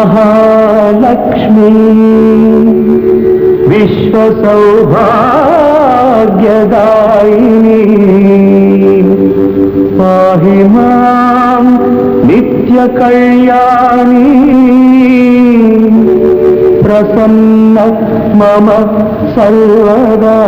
महालक्ष्मी विश्वसौभाग्यदायिनी पाहि मां नित्यकल्याणी प्रसन्न मम सर्वदा।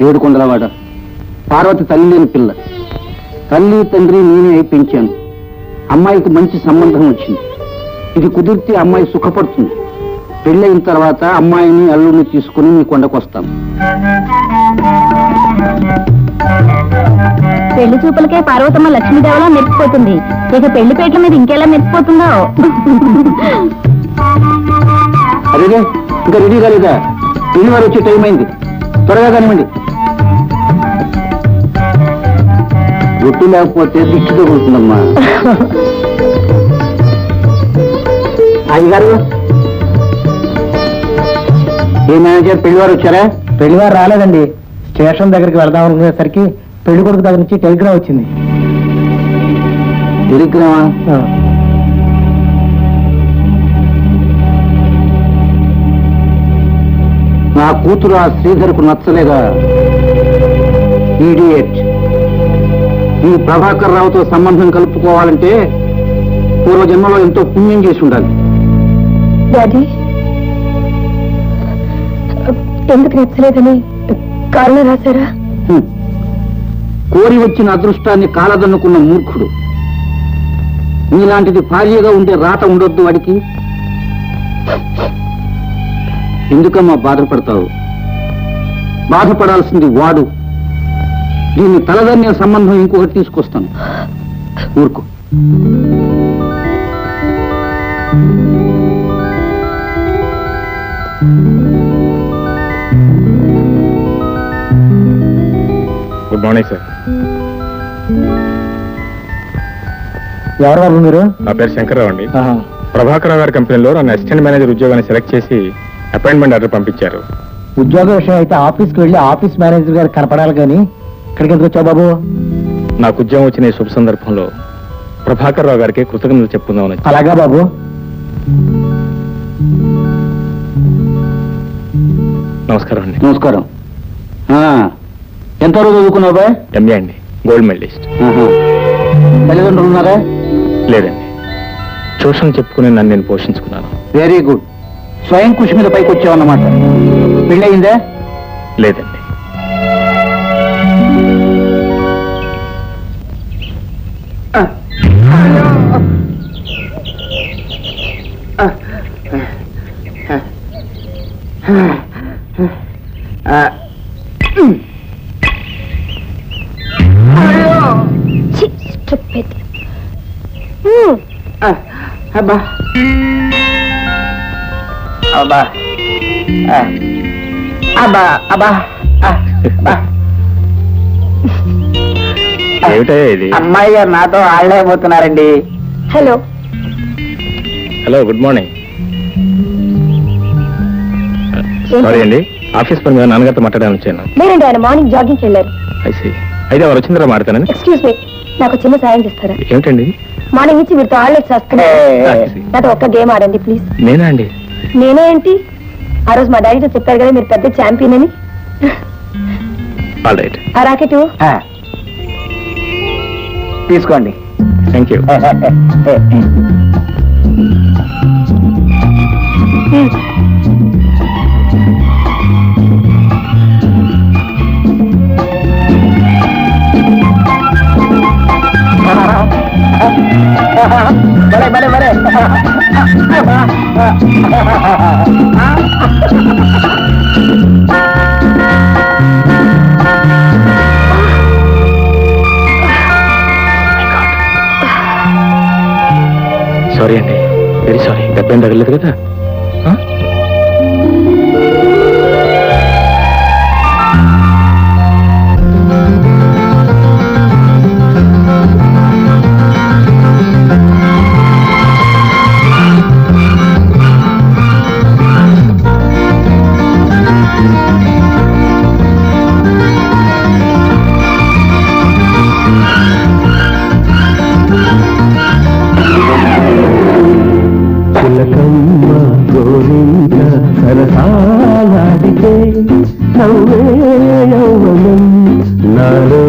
ఏడుకొండలవాడ పార్వతి తల్లి లేని పిల్ల. తల్లి తండ్రి నేనే పెంచాను. అమ్మాయికి మంచి సంబంధం వచ్చింది. ఇది కుదిరితే అమ్మాయి సుఖపడుతుంది. పెళ్ళైన తర్వాత అమ్మాయిని అల్లుడిని తీసుకుని మీ కొండకు వస్తాను. పెళ్లి చూపులకే పార్వతమ్మ లక్ష్మీదేవలా మెరిసిపోతుంది. ఇక పెళ్లిపేట్ల మీద ఇంకెలా మెరిసిపోతుందో. అదే ఇంకా రెడీ కాలేదా? పెళ్లి వారు వచ్చే టైం అయింది. త్వరగా కానివ్వండి. గుట్టు లేకపోతే దిక్కు తగులుతుందమ్మా. అయ్యగారు, ఏ మేనేజర్ పెళ్లివారు వచ్చారా? పెళ్లివారు రాలేదండి. స్టేషన్ దగ్గరికి వెళ్దాం అనుకునేసరికి పెళ్లి కొడుకు దగ్గర నుంచి టెలిగ్రామ్ వచ్చింది. టెలిగ్రామా? నా కూతురు ఆ శ్రీధర్కు నచ్చలేదా? ఈడియట్. ఈ ప్రభాకర్ రావుతో సంబంధం కలుపుకోవాలంటే పూర్వజన్మలో ఎంతో పుణ్యం చేసి ఉండాలి. డాడీ, ఎందుకు నచ్చలేదని కారణం రాశారా? కోరి వచ్చిన అదృష్టాన్ని కాలదన్నుకున్న మూర్ఖుడు. నీలాంటిది భార్యగా ఉండే రాత ఉండొద్దు వాడికి. ఎందుకమ్మా బాధపడతావు? బాధపడాల్సింది వాడు. దీన్ని తలదన్నే సంబంధం ఇంకొకటి తీసుకొస్తాను. ఊరుకో. Morning sir. ఎవరు బాబు మీరు? నా పేరు శంకర్రావు అండి. ఆహా. ప్రభాకర్ గారి కంపెనీలో నన్ను అసిస్టెంట్ మేనేజర్ ఉద్యోగాన్ని సెలెక్ట్ చేసి అపాయింట్మెంట్ ఆర్డర్ పంపించారు. ఉద్యోగ విషయం అయితే ఆఫీస్కి వెళ్ళి ఆఫీస్ మేనేజర్ గారు కనపడాలి కానీ ఇక్కడికి ఎందుకు వచ్చావు బాబు? నాకు ఉద్యోగం వచ్చిన ఈ శుభ సందర్భంలో ప్రభాకర్ రావు గారికి కృతజ్ఞతలు చెప్పుకుందామని. అలాగా బాబు. నమస్కారం అండి. నమస్కారం. ఎంతవరకు చదువుకున్నావు బాయ్? ఎంఏ అండి, గోల్డ్ మెడలిస్ట్. తల్లిదండ్రులు ఉన్నారా? లేదండి, ట్యూషన్ చెప్పుకుని నన్ను నేను పోషించుకున్నాను. Very good. స్వయం కృషి మీద పైకి వచ్చావన్నమాట. పెళ్ళయిందా? లేదండి. అబ్బా అబ్బా అబ్బా అబ్బా ఏమిటా ఇది? అమ్మాయి గారు నాతో ఆడలేకపోతున్నారండి. Hello. Hello, good morning. Sorry అండి, ఆఫీస్ పని మీద నాన్నగారితో మాట్లాడాలని వచ్చాను. లేదండి, ఆయన మార్నింగ్ జాగింగ్కి వెళ్ళారు. అయితే వారు వచ్చిన తర్వాత మాట్లాడానని. ఎక్స్క్యూజ్ మీ, నాకు చిన్న సాయం చేస్తారా? ఏమిటండి? మార్నింగ్ నుంచి మీరుతో ఆడలేదు చేస్తున్నారు. నాతో ఒక్క గేమ్ ఆడండి ప్లీజ్. నేనా అండి? నేనే ఏంటి, ఆ రోజు మా డాడీతో చెప్పారు కదా మీరు పెద్ద ఛాంపియన్ అని. All right. ఆ రాకెట్ తీసుకోండి. Thank you. బలే బలే బలే. సారీ అండి, వెరీ సారీ. దెబ్బేం తగలేదు కదా? సరసాలాడితే నవ్వే యౌవనం నాలో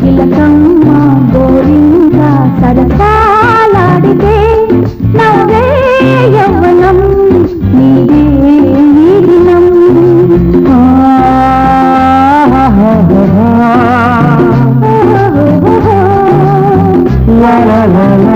చిలకమ్మ గోరింక సరసాలాడితే నవ్వే యవ్వనం నీవే ఈ దినం. లా లా లా లా.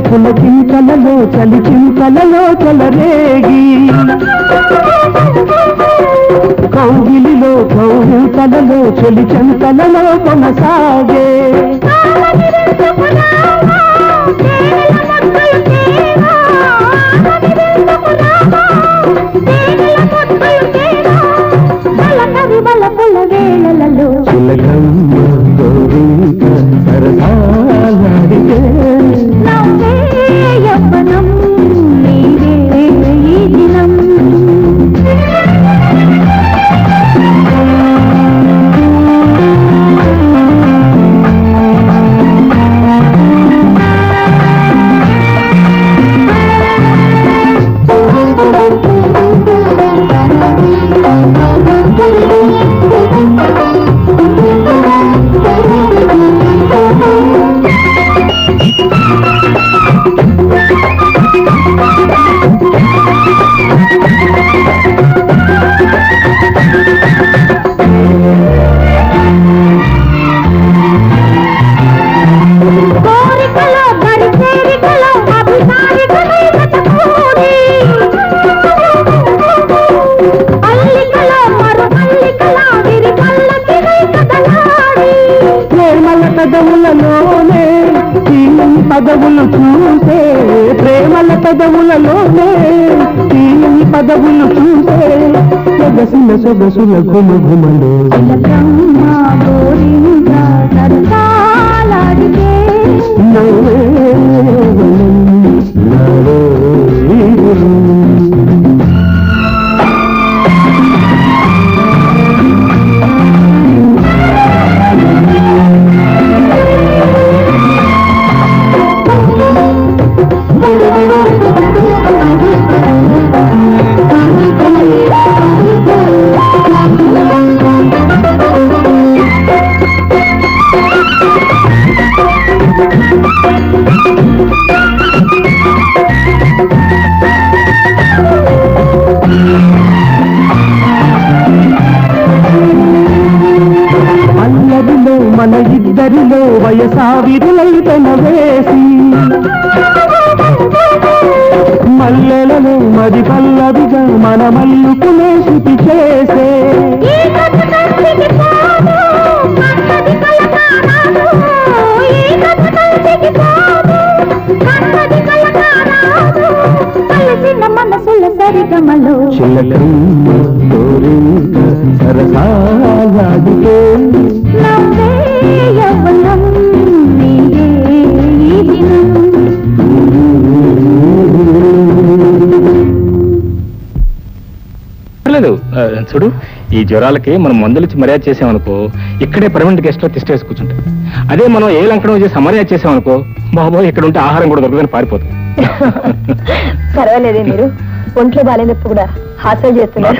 పులకింతలలో చలి చింతలలో చలరేగి కౌగిలిలో కౌగితలలో చలి చెంతలలో కొనసాగే వేళలలో చిలకమ్మ గోరింక సరసాలాడితే యవ్వనం నీవే ఈ దినం. పెదవులలోనే తీయని పదవులు చూసే సొగసిన సొగసుల ఘుమ ఘుమలు నవ్వే నవ్వే అల్లరిలో మన ఇద్దరిలో వయసావిరులైతన వేసి మల్లెలలో మది పల్లవిగా మన మల్లుకునే శృతి చేసే మనసుల సరిగమలో చిలకమ్మ తోరింక సరసాలాడితే నవ్వే యవ్వనం నీయే ఈ దినం. లేదు చూడు, ఈ జ్వరాలకి మనం మందులిచ్చి మర్యాద చేసామనుకో ఇక్కడే పర్మనెంట్ గెస్ట్ లో తిష్ట వేసి కూర్చుంటాం. అదే మనం ఏ లంకడం చేసి అమర్యాద చేసామనుకో బాబోయ్ ఇక్కడ ఉంటే ఆహారం కూడా దొరకదని పారిపోతుంది. పర్వాలేదే, మీరు ఒంట్లో బాగాలేనప్పుడు కూడా హాస్యం చేస్తున్నారు.